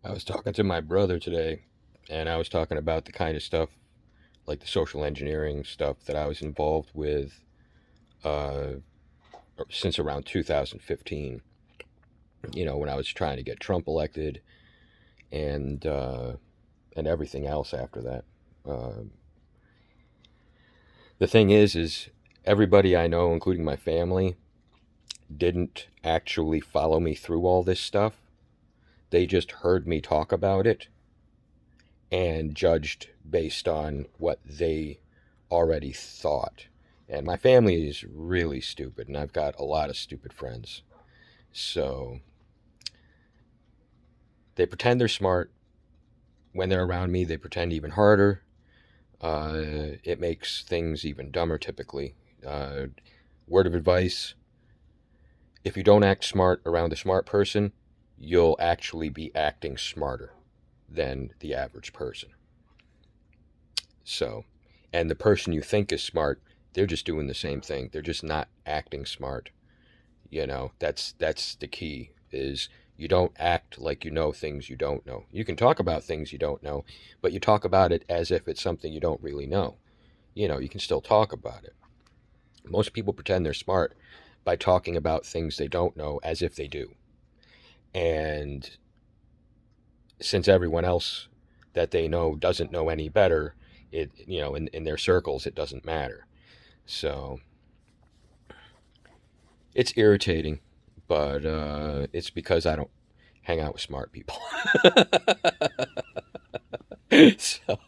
I was talking to my brother today, and I was talking about the kind of stuff, like the social engineering stuff that I was involved with uh, since around 2015. When I was trying to get Trump elected, and and everything else after that. Uh, the thing is everybody I know, including my family, didn't actually follow me through all this stuff. They just heard me talk about it and judged based on what they already thought. And my family is really stupid, and I've got a lot of stupid friends. So they pretend they're smart. When they're around me, they pretend even harder. It makes things even dumber typically. Uh, Word of advice: if you don't act smart around a smart person, you'll actually be acting smarter than the average person. So, and the person you think is smart, they're just doing the same thing. They're just not acting smart. That's the key is you don't act like you know things you don't know. You can talk about things you don't know, but you talk about it as if it's something you don't really know. You can still talk about it. Most people pretend they're smart by talking about things they don't know as if they do. And since everyone else that they know doesn't know any better, in their circles it doesn't matter. So it's irritating, but it's because I don't hang out with smart people. So,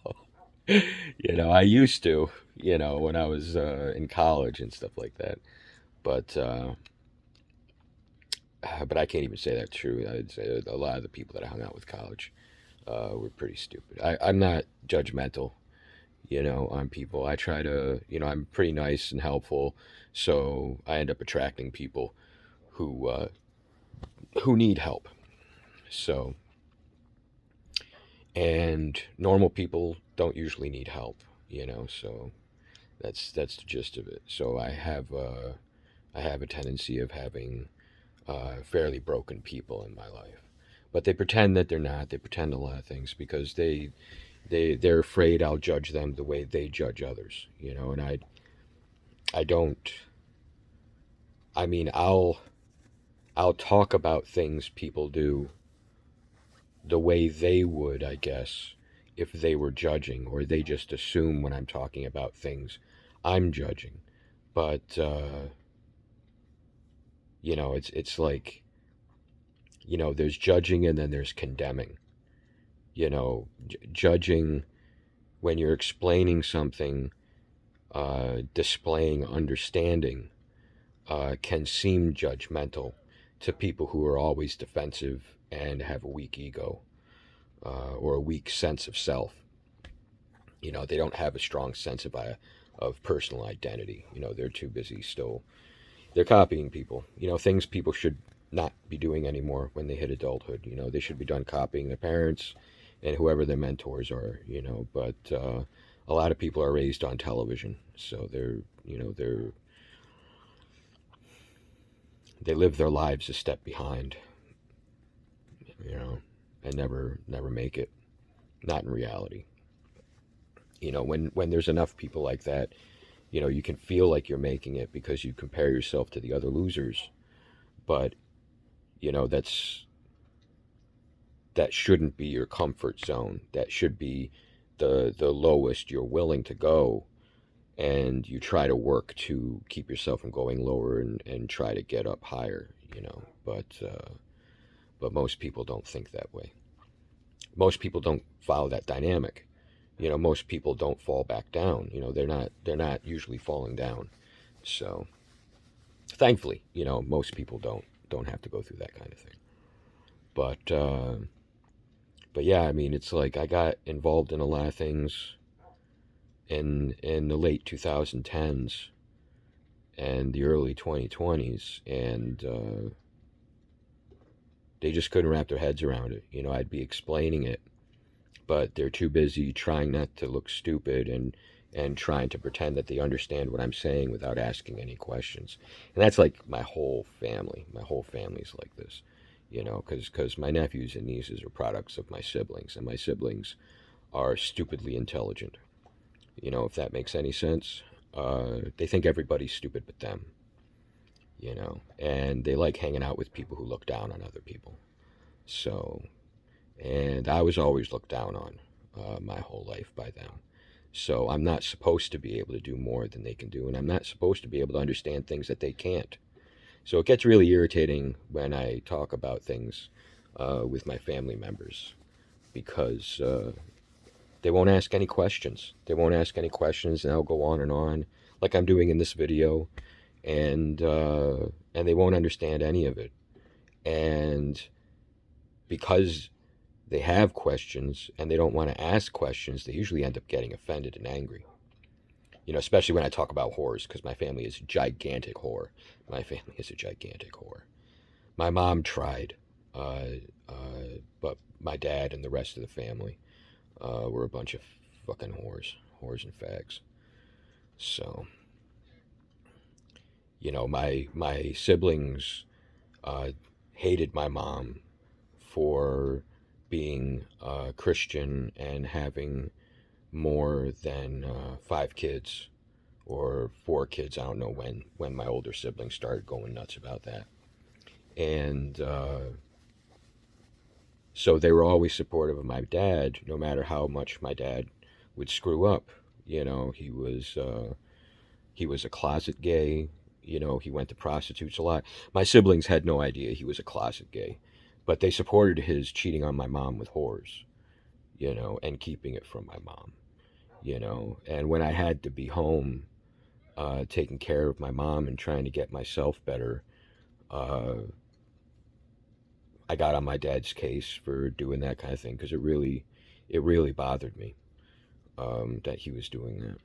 I used to, when I was in college and stuff like that. But but I can't even say that's true. I'd say a lot of the people that I hung out with college were pretty stupid. I'm not judgmental, on people. I try to, I'm pretty nice and helpful, so I end up attracting people who need help. So, and normal people don't usually need help, so that's the gist of it. So I have a tendency of having fairly broken people in my life, but they pretend that they're not. They pretend a lot of things because they're afraid I'll judge them the way they judge others, and I don't. I mean, I'll talk about things people do the way they would, I guess, if they were judging, or they just assume when I'm talking about things I'm judging. But it's like, there's judging and then there's condemning. Judging when you're explaining something, displaying understanding, can seem judgmental to people who are always defensive and have a weak ego, or a weak sense of self. They don't have a strong sense of personal identity. They're too busy still. They're copying people. Things people should not be doing anymore when they hit adulthood. They should be done copying their parents and whoever their mentors are. But a lot of people are raised on television, so they live their lives a step behind. You know, and never make it. Not in reality. When there's enough people like that, you can feel like you're making it because you compare yourself to the other losers. But that shouldn't be your comfort zone. That should be the lowest you're willing to go, and you try to work to keep yourself from going lower, and try to get up higher. But most people don't think that way. Most people don't follow that dynamic. Most people don't fall back down. They're not usually falling down. So thankfully, most people don't have to go through that kind of thing. But yeah, I mean, it's like I got involved in a lot of things in the late 2010s and the early 2020s, and they just couldn't wrap their heads around it. I'd be explaining it, but they're too busy trying not to look stupid, and trying to pretend that they understand what I'm saying without asking any questions. And that's like my whole family. My whole family's like this. because my nephews and nieces are products of my siblings, and my siblings are stupidly intelligent. If that makes any sense. They think everybody's stupid but them, and they like hanging out with people who look down on other people. So, and I was always looked down on my whole life by them. So I'm not supposed to be able to do more than they can do, and I'm not supposed to be able to understand things that they can't. So it gets really irritating when I talk about things with my family members because they won't ask any questions. They won't ask any questions, and they'll go on, like I'm doing in this video, and they won't understand any of it. And because they have questions and they don't want to ask questions, they usually end up getting offended and angry. Especially when I talk about whores, because my family is a gigantic whore. My family is a gigantic whore. My mom tried, but my dad and the rest of the family were a bunch of fucking whores and fags. So, my siblings hated my mom for being Christian and having more than 5 kids or 4 kids. I don't know when my older siblings started going nuts about that. And so they were always supportive of my dad, no matter how much my dad would screw up. He was a closet gay. He went to prostitutes a lot. My siblings had no idea he was a closet gay, but they supported his cheating on my mom with whores, and keeping it from my mom, And when I had to be home, taking care of my mom and trying to get myself better, uh, I got on my dad's case for doing that kind of thing because it really bothered me that he was doing that,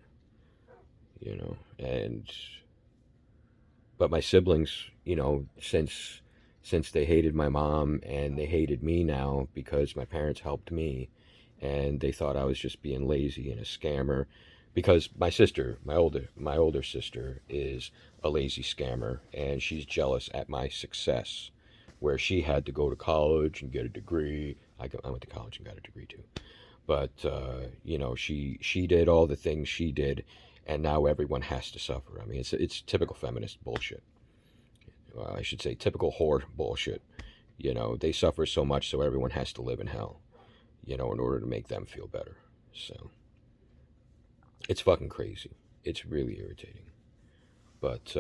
and but my siblings, since they hated my mom and they hated me now because my parents helped me, and they thought I was just being lazy and a scammer, because my older sister is a lazy scammer, and she's jealous at my success, where she had to go to college and get a degree. I went to college and got a degree too, but she did all the things she did, and now everyone has to suffer. I mean, it's typical feminist bullshit. I should say typical whore bullshit. They suffer so much, so everyone has to live in hell, in order to make them feel better. So it's fucking crazy. It's really irritating. But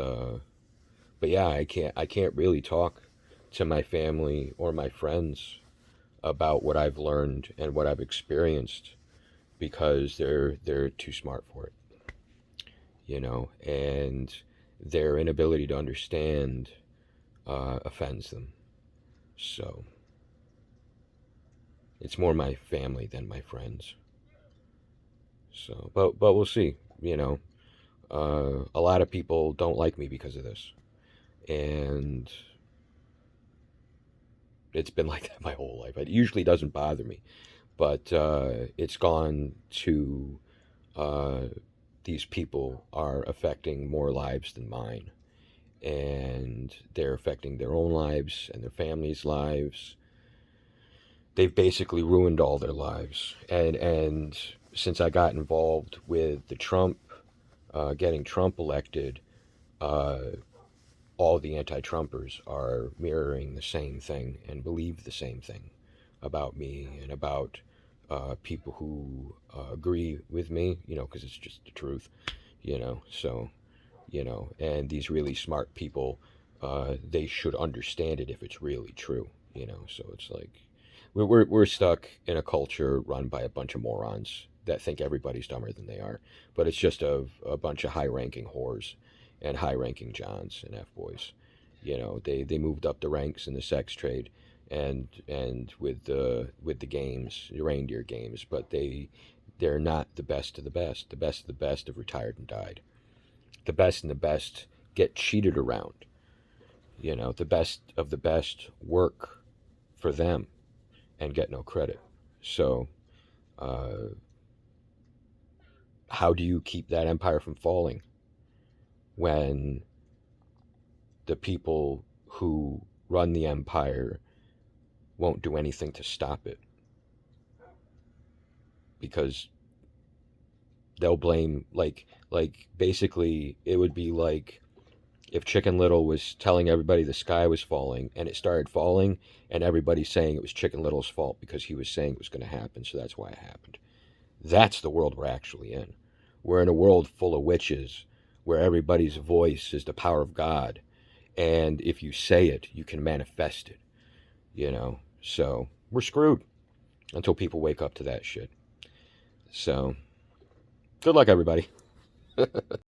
yeah, I can't really talk to my family or my friends about what I've learned and what I've experienced because they're too smart for it, and their inability to understand offends them. So it's more my family than my friends. So, but we'll see. A lot of people don't like me because of this, and it's been like that my whole life. It usually doesn't bother me, but it's gone to uh, these people are affecting more lives than mine, and they're affecting their own lives and their families' lives. They've basically ruined all their lives, and since I got involved with the getting Trump elected, uh, all the anti-Trumpers are mirroring the same thing and believe the same thing about me and about people who agree with me, because it's just the truth, So, and these really smart people, they should understand it if it's really true, So it's like we're stuck in a culture run by a bunch of morons that think everybody's dumber than they are, but it's just a bunch of high-ranking whores and high-ranking Johns and F-boys. They moved up the ranks in the sex trade and with the games, the reindeer games, but they're not the best of the best. The best of the best have retired and died. The best and the best get cheated around. The best of the best work for them and get no credit. So, uh, how do you keep that empire from falling when the people who run the empire won't do anything to stop it, because they'll blame, like basically it would be like if Chicken Little was telling everybody the sky was falling and it started falling, and everybody's saying it was Chicken Little's fault because he was saying it was going to happen, so that's why it happened. That's the world we're actually in. We're in a world full of witches where everybody's voice is the power of God, and if you say it, you can manifest it, you know? So we're screwed until people wake up to that shit. So good luck, everybody.